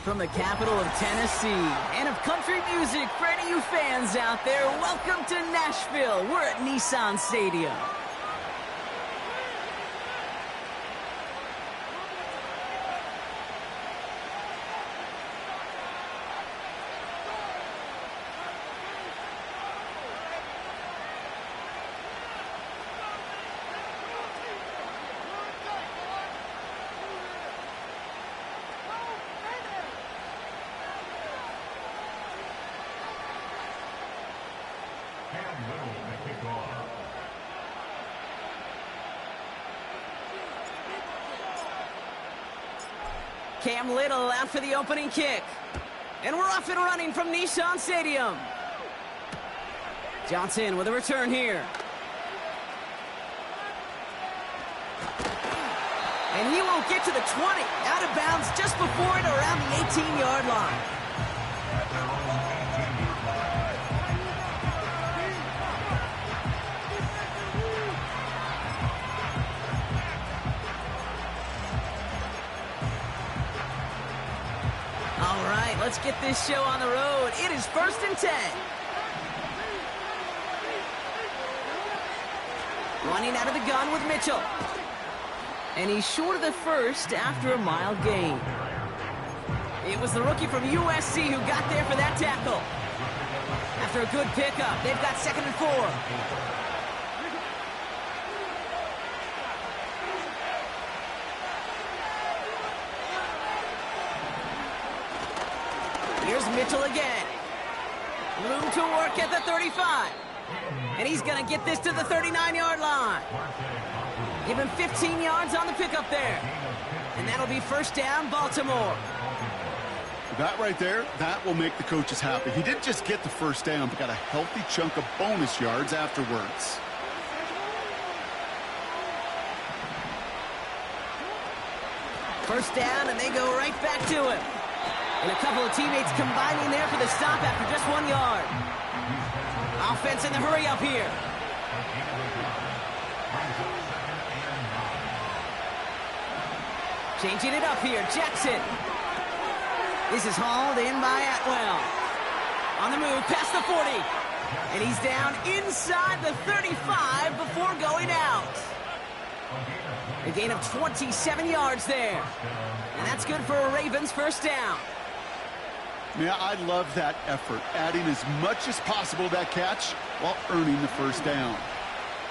from the capital of Tennessee and of country music for any of you fans out there. Welcome to Nashville. We're at Nissan Stadium. Cam Little out for the opening kick. And we're off and running from Nissan Stadium. Johnson with a return here. And he won't get to the 20. Out of bounds just before it around the 18-yard line. Let's get this show on the road. It is 1st and 10. Running out of the gun with Mitchell. And he's short of the first after a mile gain. It was the rookie from USC who got there for that tackle. After a good pickup, they've got 2nd and 4. Here's Mitchell again. Room to work at the 35. And he's going to get this to the 39-yard line. Give him 15 yards on the pickup there. And that'll be 1st down, Baltimore. That right there, that will make the coaches happy. He didn't just get the 1st down, but got a healthy chunk of bonus yards afterwards. First down, and they go right back to him. And a couple of teammates combining there for the stop after just 1 yard. Offense in the hurry up here. Changing it up here, Jackson. This is hauled in by Atwell. On the move, past the 40. And he's down inside the 35 before going out. A gain of 27 yards there. And that's good for a Ravens 1st down. Yeah, I love that effort, adding as much as possible to that catch while earning the 1st down.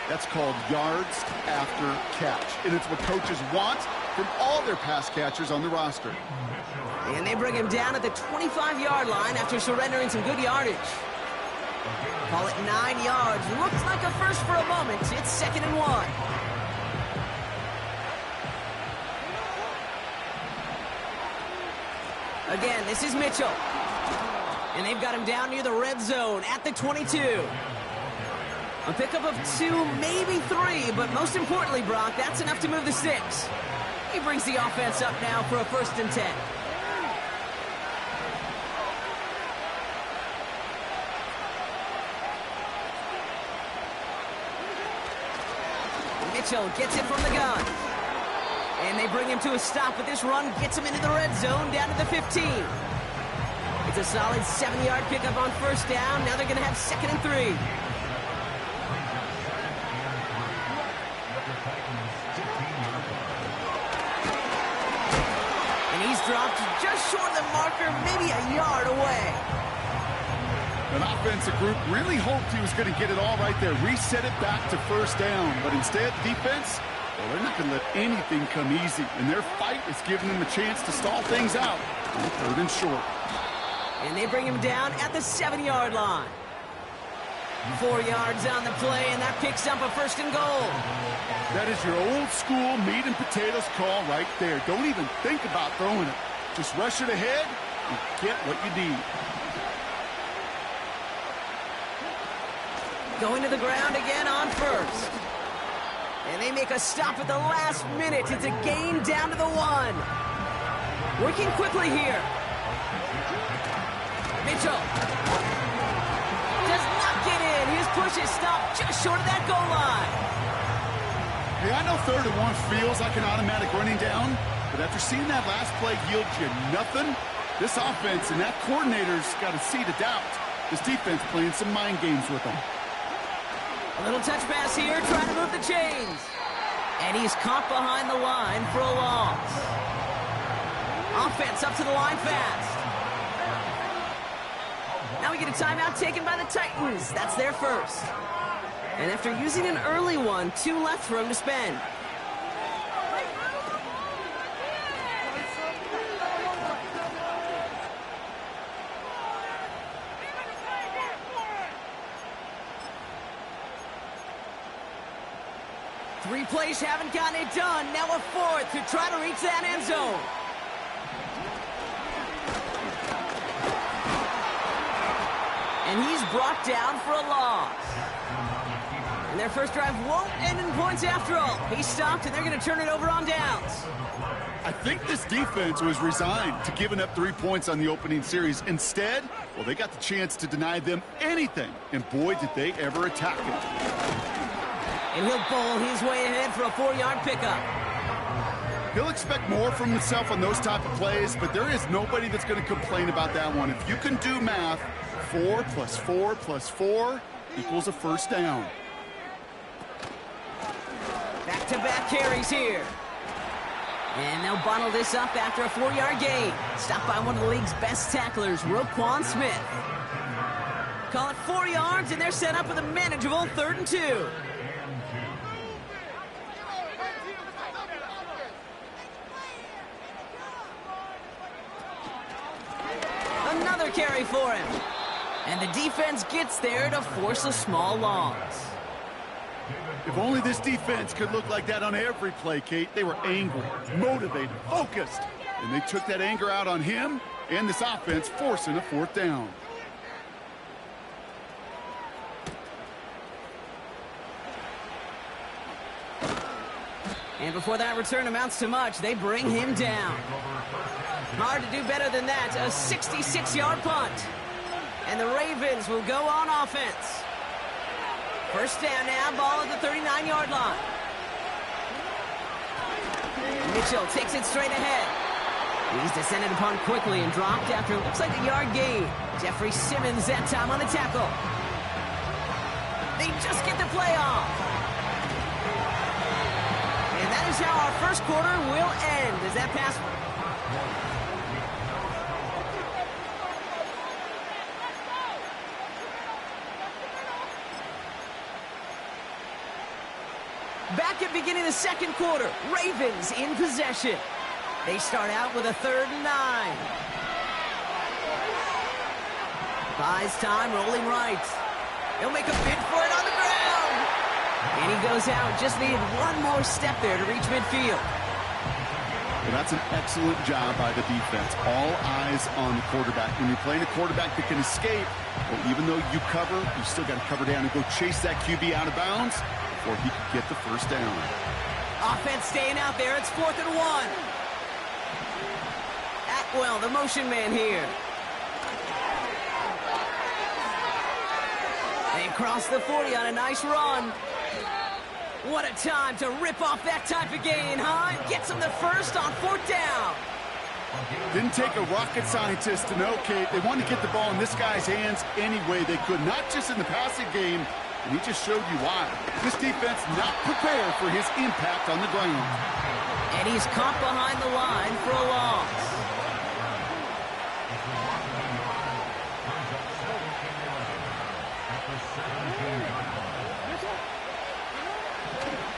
That's called yards after catch, and it's what coaches want from all their pass catchers on the roster. And they bring him down at the 25-yard line after surrendering some good yardage. Call it 9 yards. Looks like a first for a moment. It's 2nd and 1. Again, this is Mitchell. And they've got him down near the red zone at the 22. A pickup of 2, maybe 3, but most importantly, Brock, that's enough to move the 6. He brings the offense up now for a 1st and 10. Mitchell gets it from the gun. And they bring him to a stop, but this run gets him into the red zone down to the 15. It's a solid 7-yard pickup on 1st down. Now they're going to have 2nd and 3. And he's dropped just short of the marker, maybe a yard away. An offensive group really hoped he was going to get it all right there, reset it back to 1st down. But instead, defense, well, they're not going to let anything come easy. And their fight is giving them a chance to stall things out on 3rd and short. And they bring him down at the 7-yard line. 4 yards on the play, and that picks up a 1st and goal. That is your old school meat and potatoes call right there. Don't even think about throwing it. Just rush it ahead and get what you need. Going to the ground again on 1st. And they make a stop at the last minute. It's a gain down to the 1. Working quickly here. Mitchell does not get in. His push is stopped just short of that goal line. Hey, I know 3rd and 1 feels like an automatic running down, but after seeing that last play yield you nothing, This offense and that coordinator's got a seed of doubt. This defense playing some mind games with them. A little touch pass here, trying to move the chains. And he's caught behind the line for a loss. Offense up to the line fast. Now we get a timeout taken by the Titans. That's their first. And after using an early one, 2 left for him to spend. Three plays haven't gotten it done. Now a fourth to try to reach that end zone. And he's brought down for a loss. And their first drive won't end in points after all. He's stopped, and they're going to turn it over on downs. I think this defense was resigned to giving up 3 points on the opening series. Instead, well, they got the chance to deny them anything. And boy, did they ever attack it. And he'll bowl his way ahead for a 4-yard pickup. He'll expect more from himself on those type of plays, but there is nobody that's going to complain about that one. If you can do math, 4 + 4 + 4 equals a first down. Back-to-back carries here. And they'll bottle this up after a 4-yard gain. Stopped by one of the league's best tacklers, Roquan Smith. Call it 4 yards, and they're set up with a manageable 3rd and 2. Another carry for him. And the defense gets there to force a small loss. If only this defense could look like that on every play, Kate. They were angry, motivated, focused. And they took that anger out on him and this offense, forcing a 4th down. And before that return amounts to much, they bring him down. Hard to do better than that, a 66-yard punt. And the Ravens will go on offense. First down now, ball at the 39-yard line. Mitchell takes it straight ahead. He's descended upon quickly and dropped after it looks like a yard gain. Jeffrey Simmons that time on the tackle. They just get the play off. And that is how our first quarter will end as that pass. Back at beginning of the second quarter, Ravens in possession. They start out with a 3rd and 9. Buys time, rolling right. He'll make a bid for it on the ground. And he goes out, just needed one more step there to reach midfield. Well, that's an excellent job by the defense. All eyes on the quarterback. When you're playing a quarterback that can escape, well, even though you cover, you still got to cover down and go chase that QB out of bounds before he can get the first down. Offense staying out there. It's 4th and 1. Atwell, the motion man here. They cross the 40 on a nice run. What a time to rip off that type of gain, huh? Gets him the first on 4th down. Didn't take a rocket scientist to know, Kate. They wanted to get the ball in this guy's hands any way they could, not just in the passing game, and he just showed you why. This defense not prepared for his impact on the ground. And he's caught behind the line for a loss.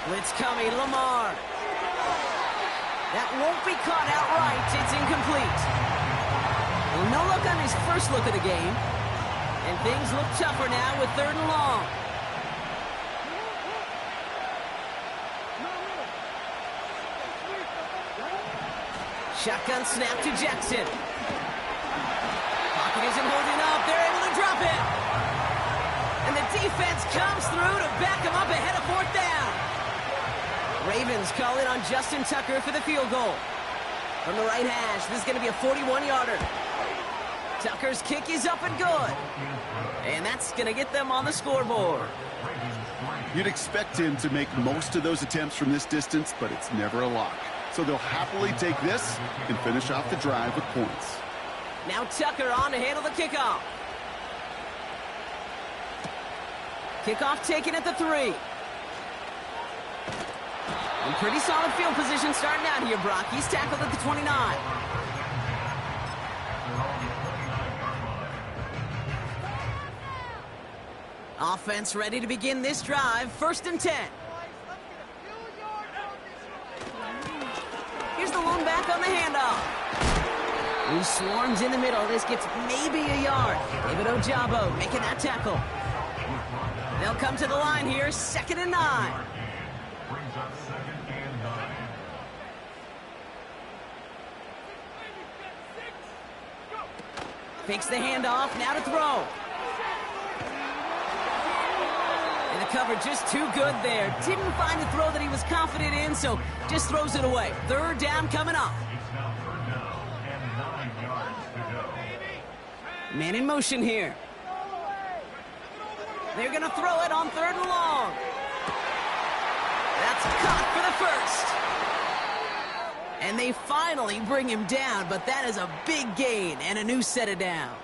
Blitz coming, Lamar. That won't be caught outright. It's incomplete. Well, no look on his first look of the game. And things look tougher now with 3rd and long. Shotgun snap to Jackson. Pocket isn't holding up. They're able to drop it. And the defense comes through to back him up ahead of 4th down. Ravens call it on Justin Tucker for the field goal. From the right hash, this is going to be a 41-yarder. Tucker's kick is up and good. And that's going to get them on the scoreboard. You'd expect him to make most of those attempts from this distance, but it's never a lock. So they'll happily take this and finish off the drive with points. Now Tucker on to handle the kickoff. Kickoff taken at the 3. In pretty solid field position starting out here, Brock. He's tackled at the 29. Offense ready to begin this drive. 1st and 10. Here's the lone back on the handoff. Who swarms in the middle. This gets maybe a yard. David Ojabo making that tackle. They'll come to the line here. 2nd and 9. Fakes the handoff. Now to throw. And the cover just too good there. Didn't find the throw that he was confident in, so just throws it away. 3rd down coming up. Man in motion here. They're going to throw it on 3rd and long. That's caught for the 1st. And they finally bring him down, but that is a big gain and a new set of downs.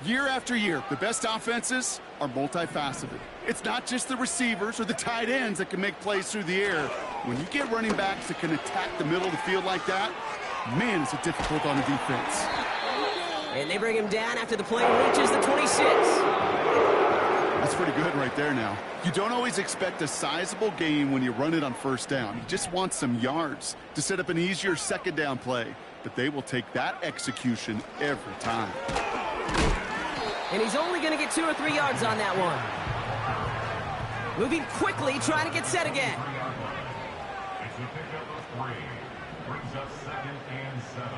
Year after year, the best offenses are multifaceted. It's not just the receivers or the tight ends that can make plays through the air. When you get running backs that can attack the middle of the field like that, man, is it difficult on the defense. And they bring him down after the play reaches the 26. That's pretty good right there now. You don't always expect a sizable gain when you run it on 1st down. You just want some yards to set up an easier 2nd down play. But they will take that execution every time. And he's only going to get 2 or 3 yards on that one. Moving quickly, trying to get set again. It's a pickup of 3. Brings us 2nd and 7.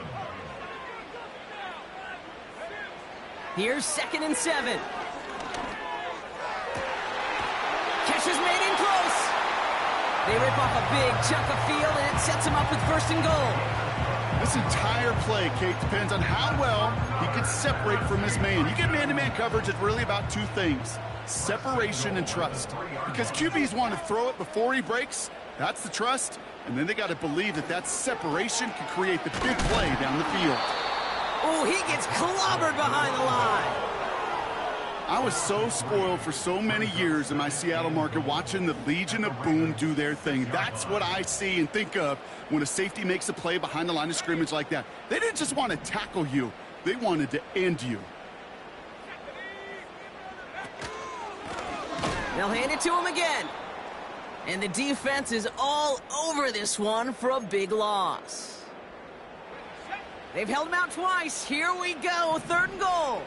Here's 2nd and 7. Catch is made in close. They rip off a big chunk of field, and it sets him up with 1st and goal. This entire play, Kate, depends on how well he can separate from his man. You get man-to-man coverage, it's really about 2 things: separation and trust. Because QBs want to throw it before he breaks. That's the trust. And then they got to believe that that separation can create the big play down the field. Oh, he gets clobbered behind the line. I was so spoiled for so many years in my Seattle market watching the Legion of Boom do their thing. That's what I see and think of when a safety makes a play behind the line of scrimmage like that. They didn't just want to tackle you. They wanted to end you. They'll hand it to him again. And the defense is all over this one for a big loss. They've held him out twice. Here we go. 3rd and goal.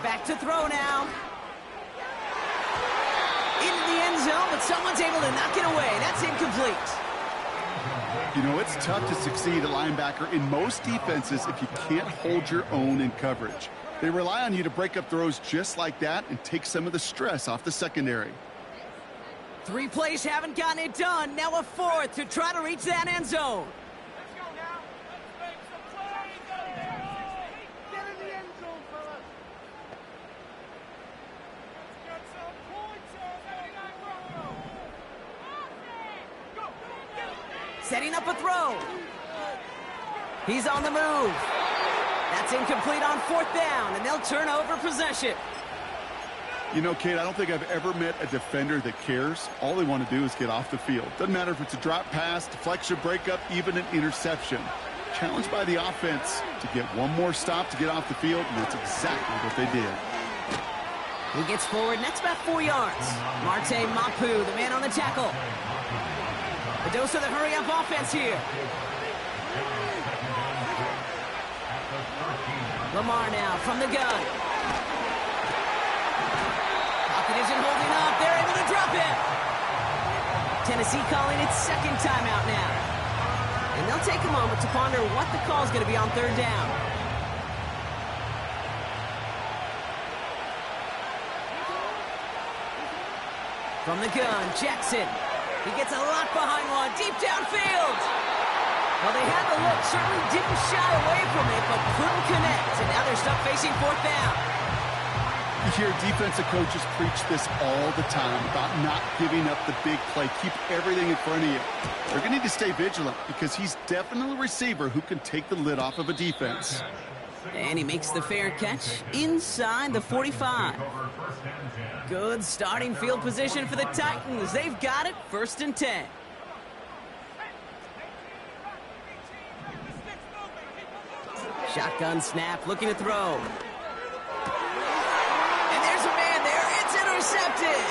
Back to throw now. Into the end zone, but someone's able to knock it away. That's incomplete. You know, it's tough to succeed at linebacker in most defenses if you can't hold your own in coverage. They rely on you to break up throws just like that and take some of the stress off the secondary. 3 plays haven't gotten it done. Now a 4th to try to reach that end zone. Setting up a throw. He's on the move. That's incomplete on 4th down, and they'll turn over possession. You know, Kate, I don't think I've ever met a defender that cares. All they want to do is get off the field. Doesn't matter if it's a drop pass, deflection, breakup, even an interception. Challenged by the offense to get one more stop to get off the field, and that's exactly what they did. He gets forward, next about 4 yards. Marte Mapu, the man on the tackle. A dose of the hurry-up offense here. Lamar now from the gun. Pocket isn't holding up. They're able to drop it. Tennessee calling its 2nd timeout now. And they'll take a moment to ponder what the call is going to be on 3rd down. From the gun, Jackson. He gets a lot behind one, deep downfield. Well, they had the look, certainly didn't shy away from it, but couldn't connect. And now they're stuck facing 4th down. You hear defensive coaches preach this all the time about not giving up the big play. Keep everything in front of you. They're going to need to stay vigilant because he's definitely a receiver who can take the lid off of a defense. And he makes the fair catch inside the 45. Good starting field position for the Titans. They've got it, 1st and 10. Shotgun snap, looking to throw. And there's a man there. It's intercepted.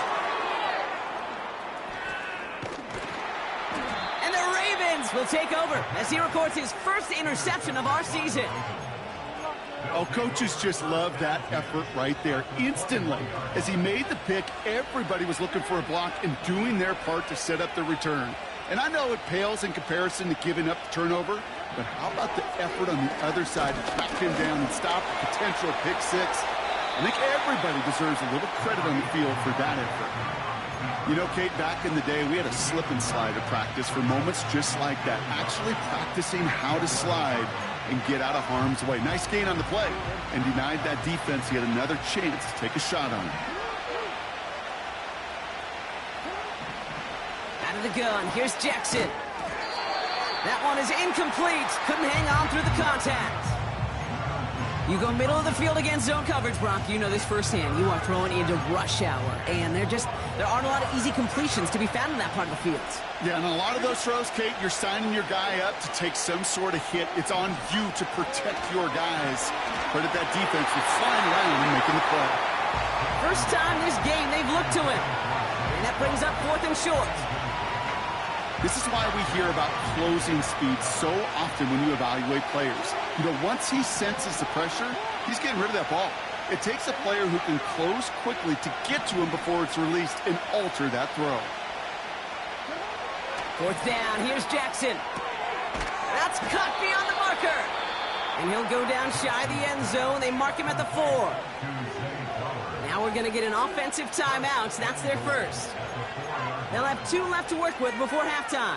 And the Ravens will take over as he records his first interception of our season. Oh, coaches just love that effort right there. Instantly, as he made the pick, everybody was looking for a block and doing their part to set up the return. And I know it pales in comparison to giving up the turnover, but how about the effort on the other side to track him down and stop a potential pick six? I think everybody deserves a little credit on the field for that effort. You know, Kate, back in the day, we had a slip and slide at practice for moments just like that, actually practicing how to slide and get out of harm's way. Nice gain on the play, and denied that defense yet another chance to take a shot on it. Out of the gun, here's Jackson. That one is incomplete. Couldn't hang on through the contact. You go middle of the field against zone coverage, Brock. You know this firsthand. You are throwing into rush hour, and there aren't a lot of easy completions to be found in that part of the field. Yeah, and a lot of those throws, Kate, you're signing your guy up to take some sort of hit. It's on you to protect your guys. Credit that defense for flying around and making the play. First time this game they've looked to him. And that brings up 4th and short. This is why we hear about closing speed so often when you evaluate players. You know, once he senses the pressure, he's getting rid of that ball. It takes a player who can close quickly to get to him before it's released and alter that throw. 4th down, here's Jackson. That's caught beyond the marker. And he'll go down shy of the end zone. They mark him at the 4. Now we're going to get an offensive timeout. That's their first. They'll have 2 left to work with before halftime.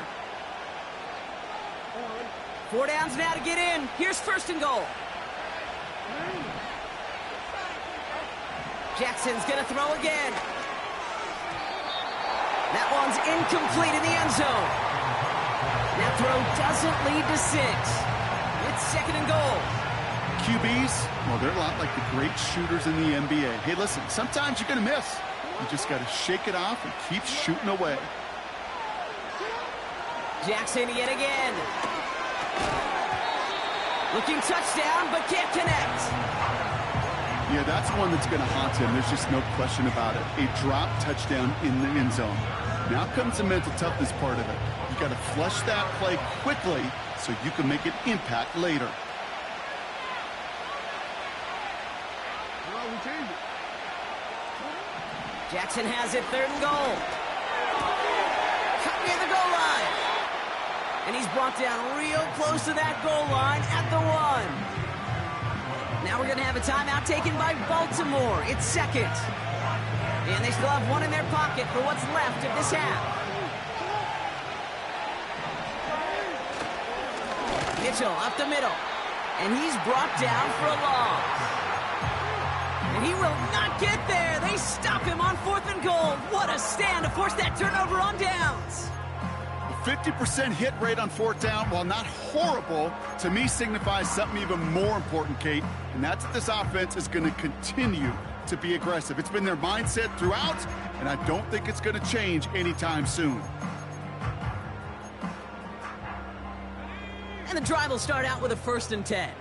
4 downs now to get in. Here's 1st and goal. Jackson's going to throw again. That one's incomplete in the end zone. That throw doesn't lead to 6. It's 2nd and goal. QBs, well, they're a lot like the great shooters in the NBA. Hey, listen, sometimes you're going to miss. You just got to shake it off and keep shooting away. Jackson yet again. Looking touchdown, but can't connect. Yeah, that's one that's going to haunt him. There's just no question about it. A drop touchdown in the end zone. Now comes the mental toughness part of it. You got to flush that play quickly so you can make an impact later. Jackson has it, 3rd and goal. Cut near the goal line. And he's brought down real close to that goal line at the 1. Now we're going to have a timeout taken by Baltimore. It's 2nd. And they still have 1 in their pocket for what's left of this half. Mitchell up the middle. And he's brought down for a loss. And he will not get there. They stop him on 4th and goal. What a stand to force that turnover on downs. 50% hit rate on 4th down, while not horrible, to me signifies something even more important, Kate, and that's that this offense is going to continue to be aggressive. It's been their mindset throughout, and I don't think it's going to change anytime soon. And the drive will start out with a 1st and 10.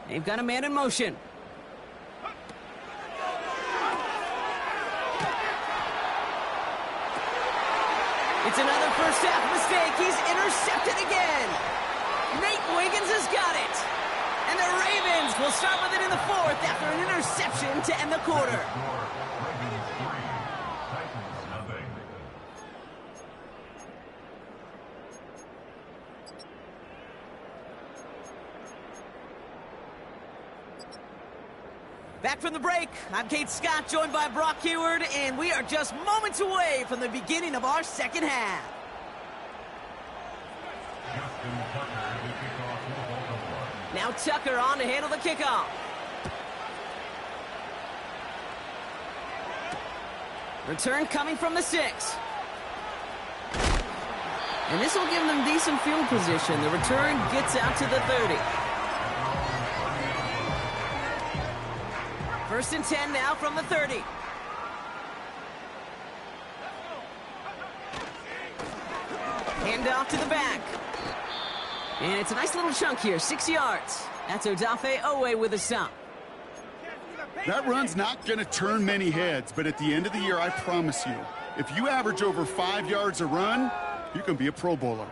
They've got a man in motion. It's another first half mistake. He's intercepted again. Nate Wiggins has got it. And the Ravens will start with it in the 4th after an interception to end the quarter. Back from the break, I'm Kate Scott, joined by Brock Heward, and we are just moments away from the beginning of our 2nd half. Now Tucker on to handle the kickoff. Return coming from the 6. And this will give them decent field position. The return gets out to the 30. 1st and 10 now from the 30. Hand off to the back. And it's a nice little chunk here, 6 yards. That's Odafe Owe with a stop. That run's not going to turn many heads, but at the end of the year, I promise you, if you average over 5 yards a run, you can be a Pro Bowler.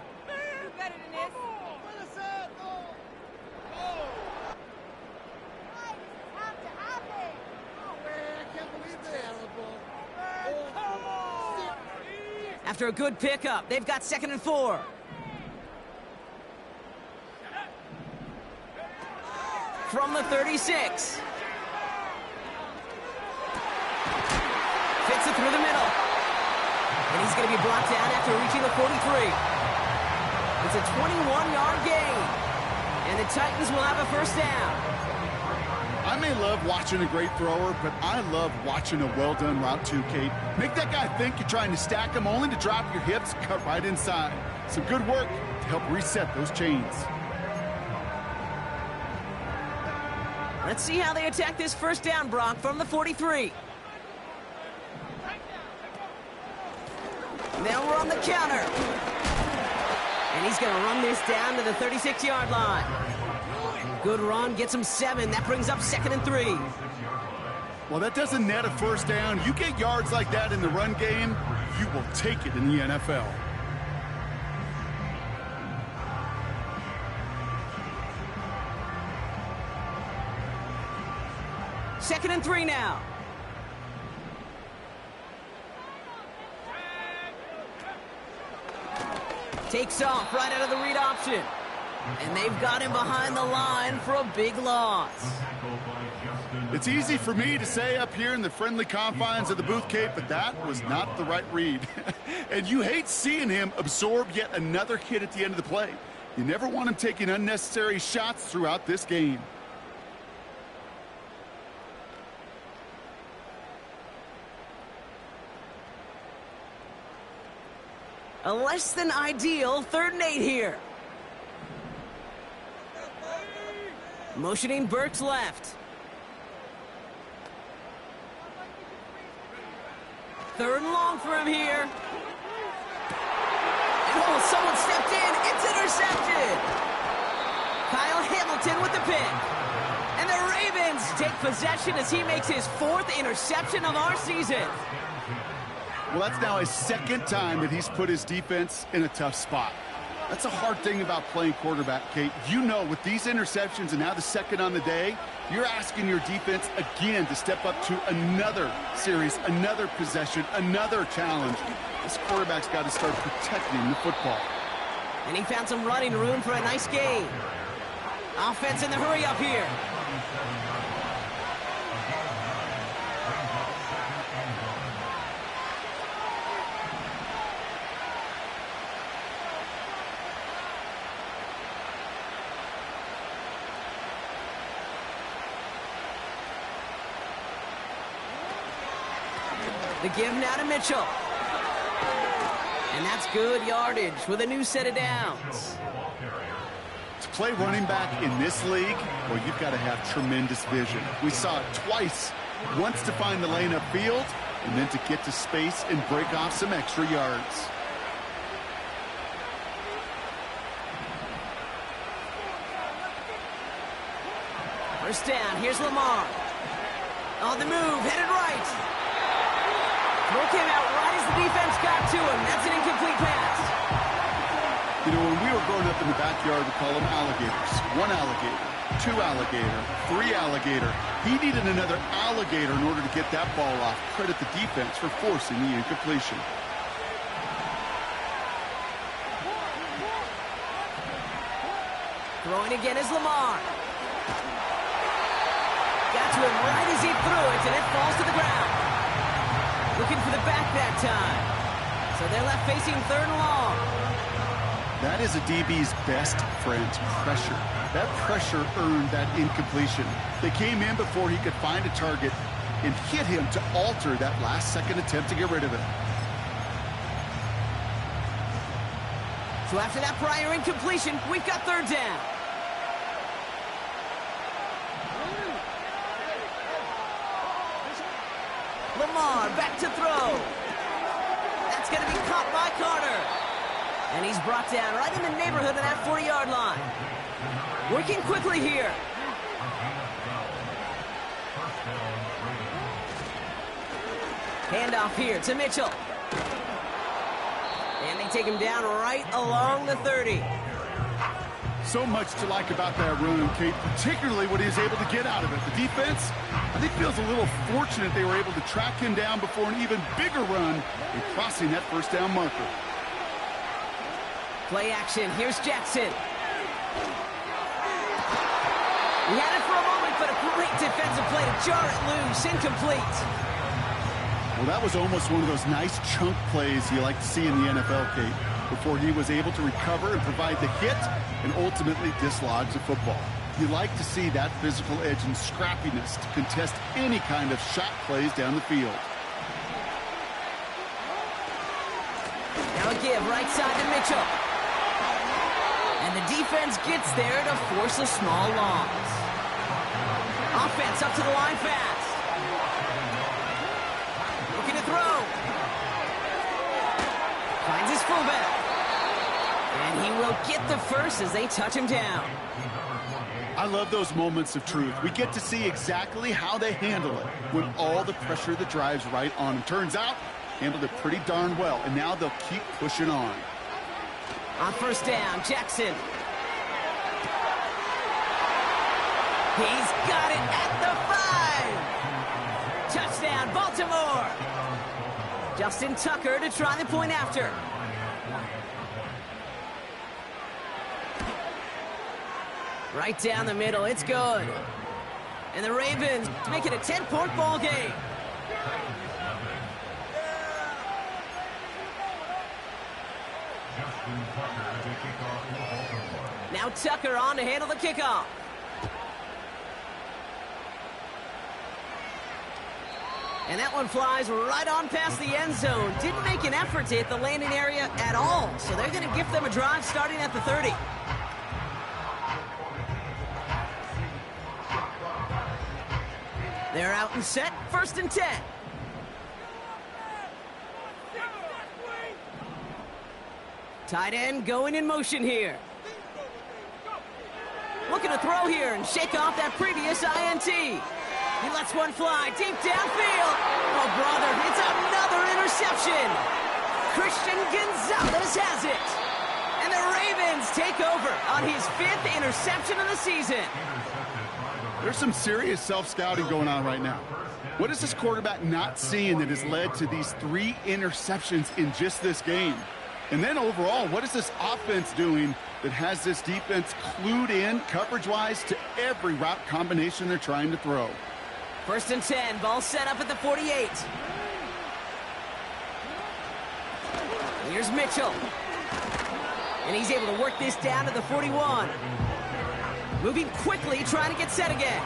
After a good pickup, they've got 2nd and 4. From the 36. Fits it through the middle. And he's going to be brought down after reaching the 43. It's a 21-yard gain. And the Titans will have a 1st down. I may love watching a great thrower, but I love watching a well-done route too, Kate. Make that guy think you're trying to stack him only to drop your hips, cut right inside. Some good work to help reset those chains. Let's see how they attack this 1st down, Brock, from the 43. Now we're on the counter. And he's going to run this down to the 36-yard line. Good run, gets him 7. That brings up 2nd and 3. Well, that doesn't net a 1st down. You get yards like that in the run game, you will take it in the NFL. Second and 3 now. Takes off right out of the read option. And they've got him behind the line for a big loss. It's easy for me to say up here in the friendly confines of the booth, Kate, but that was not the right read. And you hate seeing him absorb yet another hit at the end of the play. You never want him taking unnecessary shots throughout this game. A less than ideal 3rd and 8 here. Motioning Burks left. 3rd and long for him here. Oh, someone stepped in. It's intercepted. Kyle Hamilton with the pick. And the Ravens take possession as he makes his 4th interception of our season. Well, that's now his 2nd time that he's put his defense in a tough spot. That's a hard thing about playing quarterback, Kate. You know, with these interceptions and now the 2nd on the day, you're asking your defense again to step up to another series, another possession, another challenge. This quarterback's got to start protecting the football. And he found some running room for a nice gain. Offense in the hurry up here. The give now to Mitchell. And that's good yardage with a new set of downs. To play running back in this league, well, you've got to have tremendous vision. We saw it twice. Once to find the lane upfield, and then to get to space and break off some extra yards. First down, here's Lamar. On the move, headed right. Throw came out right as the defense got to him. That's an incomplete pass. You know, when we were growing up in the backyard, we call them alligators. 1 alligator, 2 alligator, 3 alligator. He needed another alligator in order to get that ball off. Credit the defense for forcing the incompletion. Throwing again is Lamar. Got to him right as he threw it, and it falls to the ground. Looking for the back that time. So they're left facing 3rd and long. That is a DB's best friend, pressure. That pressure earned that incompletion. They came in before he could find a target. and hit him to alter that last-second attempt to get rid of it. So after that prior incompletion, we've got third down. Lamar back to throw. That's going to be caught by Carter. And he's brought down right in the neighborhood of that 40-yard line. Working quickly here. Handoff here to Mitchell. And they take him down right along the 30. So much to like about that run, Kate, particularly what he was able to get out of it. The defense, I think, feels a little fortunate they were able to track him down before an even bigger run and crossing that first down marker. Play action. Here's Jackson. He had it for a moment, but a great defensive play to jar it loose. Incomplete. Well, that was almost one of those nice chunk plays you like to see in the NFL, Kate, before he was able to recover and provide the hit and ultimately dislodge the football. You like to see that physical edge and scrappiness to contest any kind of shot plays down the field. Now a give right side to Mitchell. And the defense gets there to force a small loss. Offense up to the line fast. Looking to throw. Finds his fullback. And he will get the first as they touch him down. I love those moments of truth. We get to see exactly how they handle it when all the pressure that drives right on them. Turns out, handled it pretty darn well, and now they'll keep pushing on. On first down, Jackson. He's got it at the 5. Touchdown, Baltimore. Justin Tucker to try the point after. Right down the middle, it's good. And the Ravens make it a 10-point ball game. Now Tucker on to handle the kickoff. And that one flies right on past the end zone. Didn't make an effort to hit the landing area at all. So they're going to give them a drive starting at the 30. They're out and set, 1st and 10. Tight end going in motion here. Looking to throw here and shake off that previous INT. He lets one fly deep downfield. Oh, brother, it's another interception. Christian Gonzalez has it. And the Ravens take over on his 5th interception of the season. There's some serious self-scouting going on right now. What is this quarterback not seeing that has led to these 3 interceptions in just this game? And then overall, what is this offense doing that has this defense clued in coverage-wise to every route combination they're trying to throw? 1st and 10, ball set up at the 48. Here's Mitchell. And he's able to work this down to the 41. Moving quickly, trying to get set again.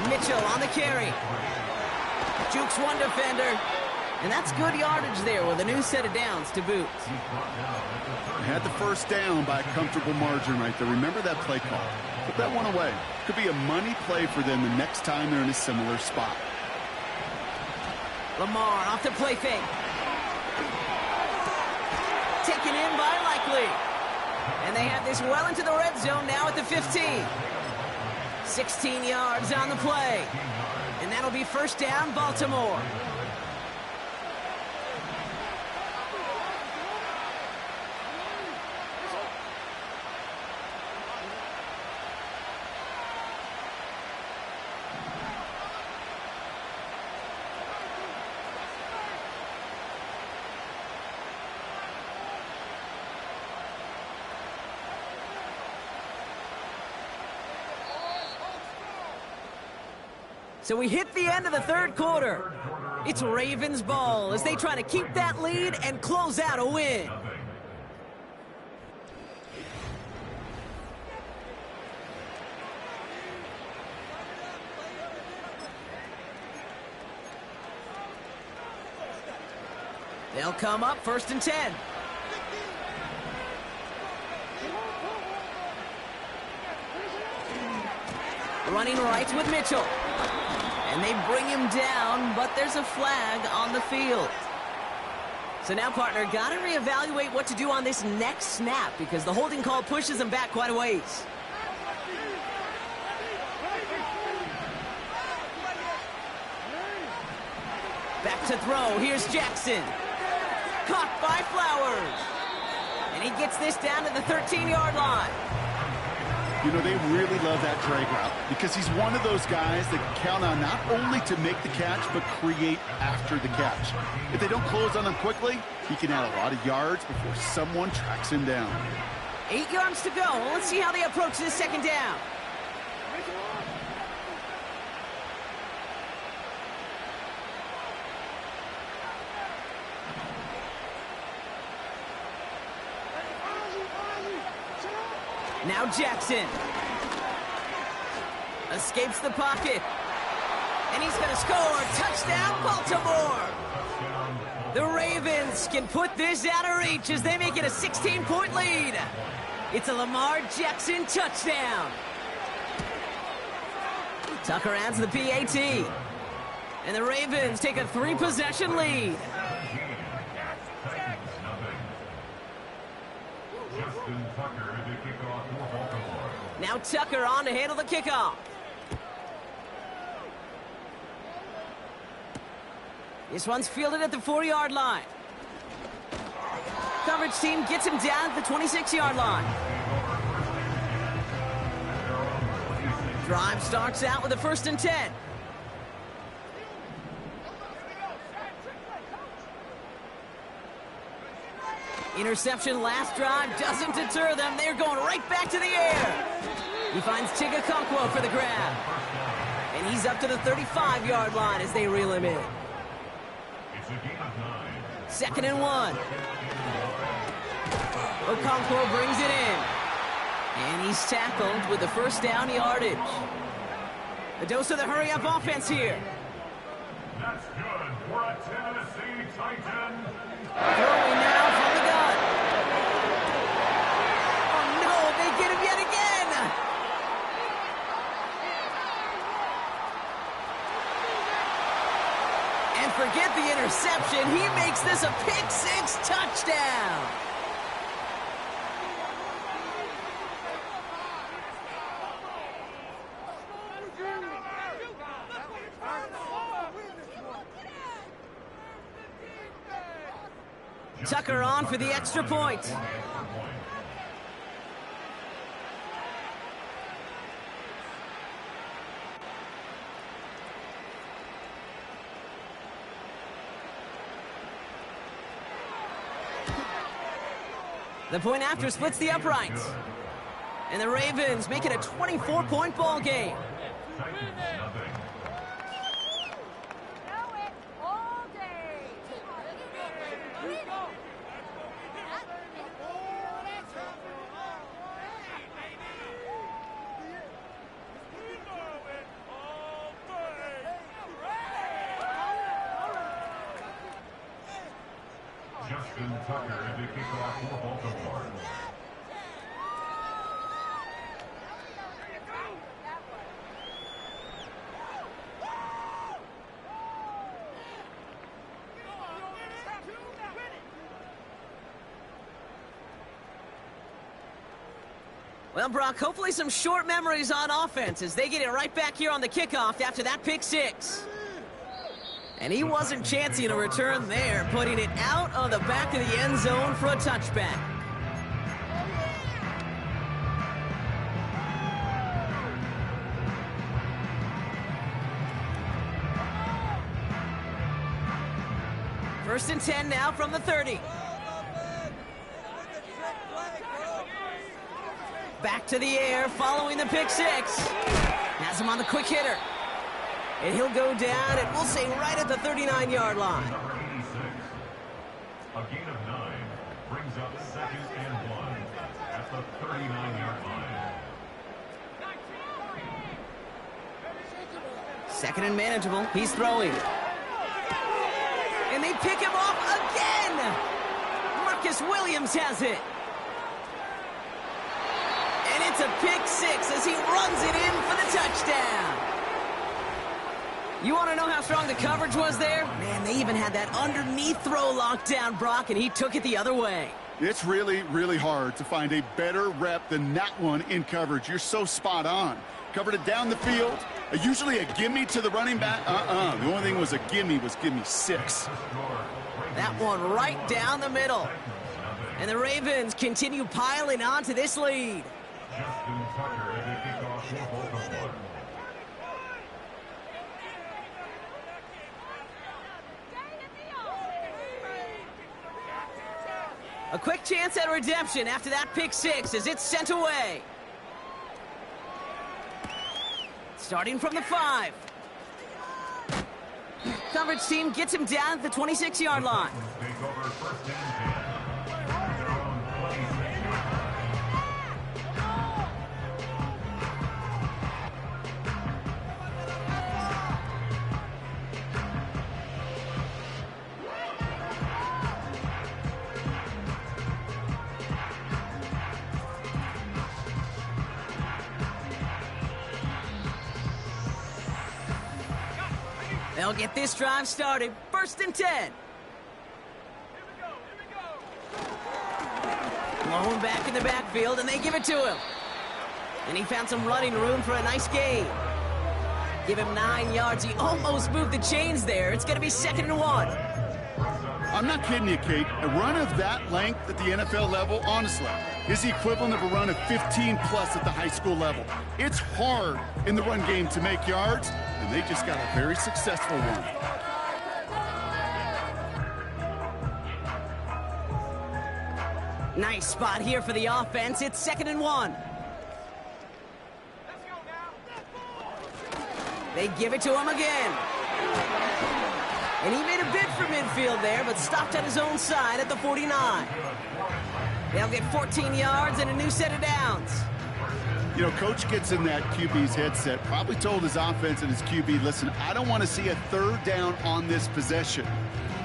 Mitchell on the carry. Jukes one defender. And that's good yardage there with a new set of downs to boot. Had the first down by a comfortable margin right there. Remember that play call. Put that one away. Could be a money play for them the next time they're in a similar spot. Lamar off the play fake. Taken in by Likely. And they have this well into the red zone now at the 15. 16 yards on the play. And that'll be 1st down, Baltimore. So we hit the end of the 3rd quarter. It's Ravens ball as they try to keep that lead and close out a win. They'll come up 1st and 10. Running right with Mitchell. And they bring him down, but there's a flag on the field. So now, partner, got to reevaluate what to do on this next snap because the holding call pushes him back quite a ways. Back to throw. Here's Jackson. Caught by Flowers. And he gets this down to the 13-yard line. You know, they really love that drag route because he's one of those guys that count on not only to make the catch, but create after the catch. If they don't close on him quickly, he can add a lot of yards before someone tracks him down. 8 yards to go. Let's see how they approach this 2nd down. Now Jackson. Escapes the pocket. And he's going to score. Touchdown, Baltimore. The Ravens can put this out of reach as they make it a 16-point lead. It's a Lamar Jackson touchdown. Tucker adds the PAT. And the Ravens take a 3-possession lead. Now Tucker on to handle the kickoff. This one's fielded at the 4-yard line. Coverage team gets him down at the 26-yard line. Drive starts out with a 1st and 10. Interception last drive doesn't deter them. They're going right back to the air. He finds Chigakonkwo for the grab. And he's up to the 35-yard line as they reel him in. 2nd and 1. Okonkwo brings it in. And he's tackled with the 1st down yardage. A dose of the hurry-up offense here. That's good for a Tennessee Titan. Throwing now from the gun. Oh no, they get him yet again. And forget the interception. He makes this a pick-6 touchdown. Tucker on for the extra point. The point after splits the uprights. And the Ravens make it a 24-point ball game. Tucker in the kickoff for Baltimore. Well, Brock, hopefully some short memories on offense as they get it right back here on the kickoff after that pick-6. And he wasn't chancing a return there, putting it out on the back of the end zone for a touchback. First and 10 now from the 30. Back to the air following the pick-6. Has him on the quick hitter. And he'll go down, and we'll say right at the 39-yard line. Number 86. A gain of 9 brings up 2nd and 1 at the 39-yard line. 2nd and manageable. He's throwing. And they pick him off again. Marcus Williams has it. And it's a pick six as he runs it in for the touchdown. You want to know how strong the coverage was there? Man, they even had that underneath throw locked down, Brock, and he took it the other way. It's really, really hard to find a better rep than that one in coverage. You're so spot on. Covered it down the field. Usually a gimme to the running back. The only thing was a gimme was give me 6. That one right down the middle. And the Ravens continue piling on to this lead. A quick chance at redemption after that pick six as it's sent away. Starting from the 5. Coverage team gets him down at the 26-yard line. They'll get this drive started. 1st and 10. Blown back in the backfield, and they give it to him. And he found some running room for a nice gain. Give him 9 yards. He almost moved the chains there. It's going to be 2nd and 1. I'm not kidding you, Kate. A run of that length at the NFL level, honestly, is the equivalent of a run of 15-plus at the high school level. It's hard in the run game to make yards, and they just got a very successful one. Nice spot here for the offense. It's 2nd and 1. They give it to him again. And he made a bid for midfield there, but stopped at his own side at the 49. They'll get 14 yards and a new set of downs. You know, coach gets in that QB's headset, probably told his offense and his QB, listen, I don't want to see a 3rd down on this possession,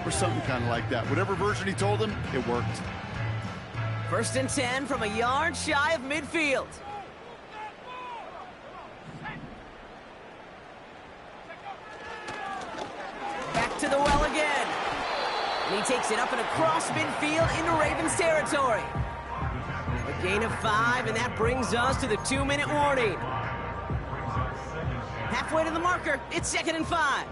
or something kind of like that. Whatever version he told him, it worked. 1st and 10 from a yard shy of midfield. Back to the well again. And he takes it up and across midfield into Ravens territory. A gain of 5, and that brings us to the 2-minute warning. Halfway to the marker, it's 2nd and 5.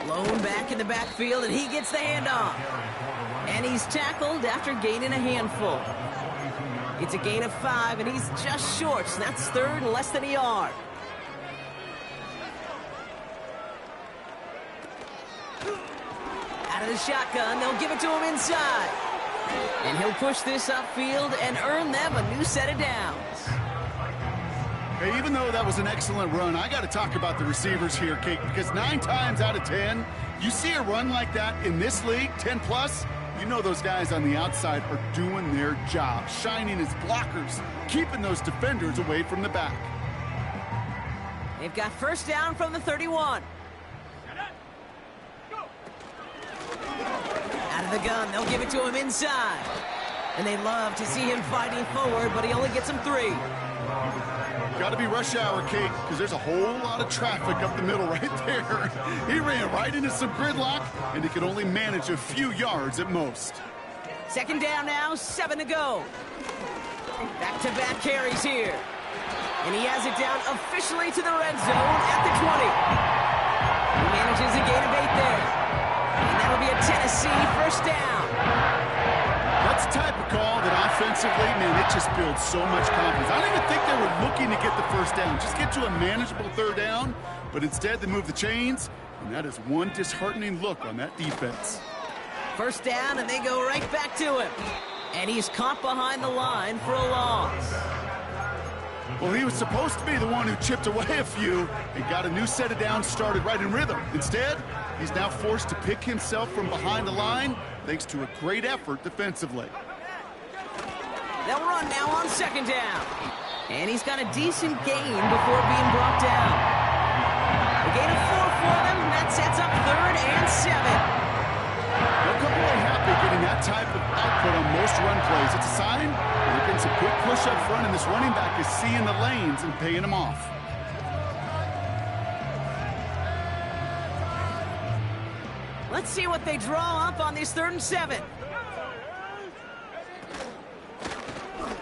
Blown back in the backfield, and he gets the handoff. And he's tackled after gaining a handful. It's a gain of 5, and he's just short, so that's 3rd and less than a yard. Out of the shotgun, they'll give it to him inside. And he'll push this upfield and earn them a new set of downs. Hey, even though that was an excellent run, I got to talk about the receivers here, Kate, because 9 times out of 10, you see a run like that in this league, 10+, you know those guys on the outside are doing their job, shining as blockers, keeping those defenders away from the back. They've got 1st down from the 31. Out of the gun, they'll give it to him inside. And they love to see him fighting forward, but he only gets him 3. Got to be rush hour, Kate, because there's a whole lot of traffic up the middle right there. He ran right into some gridlock, and he could only manage a few yards at most. 2nd down now, 7 to go. Back-to-back carries here. And he has it down officially to the red zone at the 20. He manages a gain of 8 there. And that'll be a Tennessee 1st down. That's the type of call that offensively, man, it just builds so much confidence. I don't even think they were looking to get the 1st down. Just get to a manageable 3rd down. But instead, they move the chains. And that is one disheartening look on that defense. 1st down, and they go right back to him. And he's caught behind the line for a loss. Well, he was supposed to be the one who chipped away a few and got a new set of downs started right in rhythm. Instead, he's now forced to pick himself from behind the line thanks to a great effort defensively. They'll run now on 2nd down. And he's got a decent gain before being brought down. gain of 4 for them. That sets up 3rd and 7. They'll come away happy getting that type of output on most run plays. It's a sign they're getting some quick push up front, and this running back is seeing the lanes and paying them off. Let's see what they draw up on this 3rd and 7.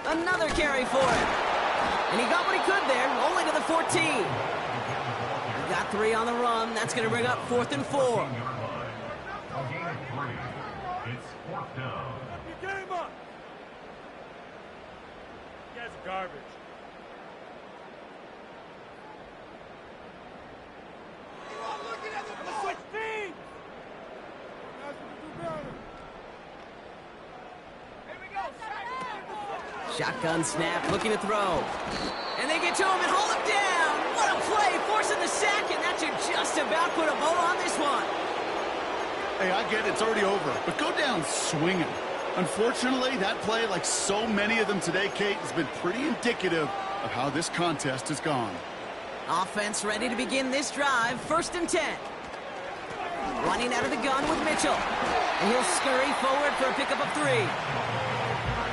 Another carry for him. And he got what he could there, only to the 14. He got 3 on the run. That's going to bring up 4th and 4. A gain of 3. It's 4th down. Game up. You guys are garbage. Shotgun snap, looking to throw. And they get to him and hold him down. What a play, forcing the sack, and that should just about put a bow on this one. Hey, I get it, it's already over, but go down swinging. Unfortunately, that play, like so many of them today, Kate, has been pretty indicative of how this contest has gone. Offense ready to begin this drive, 1st and 10. Running out of the gun with Mitchell. And he'll scurry forward for a pickup of 3.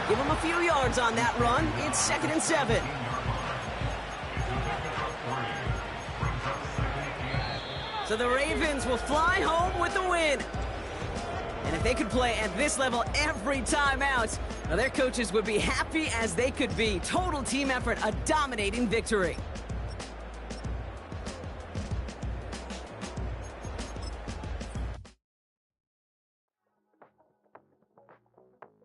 Give him a few yards on that run. It's 2nd and 7. So the Ravens will fly home with the win. And if they could play at this level every time out, now their coaches would be happy as they could be. Total team effort, a dominating victory.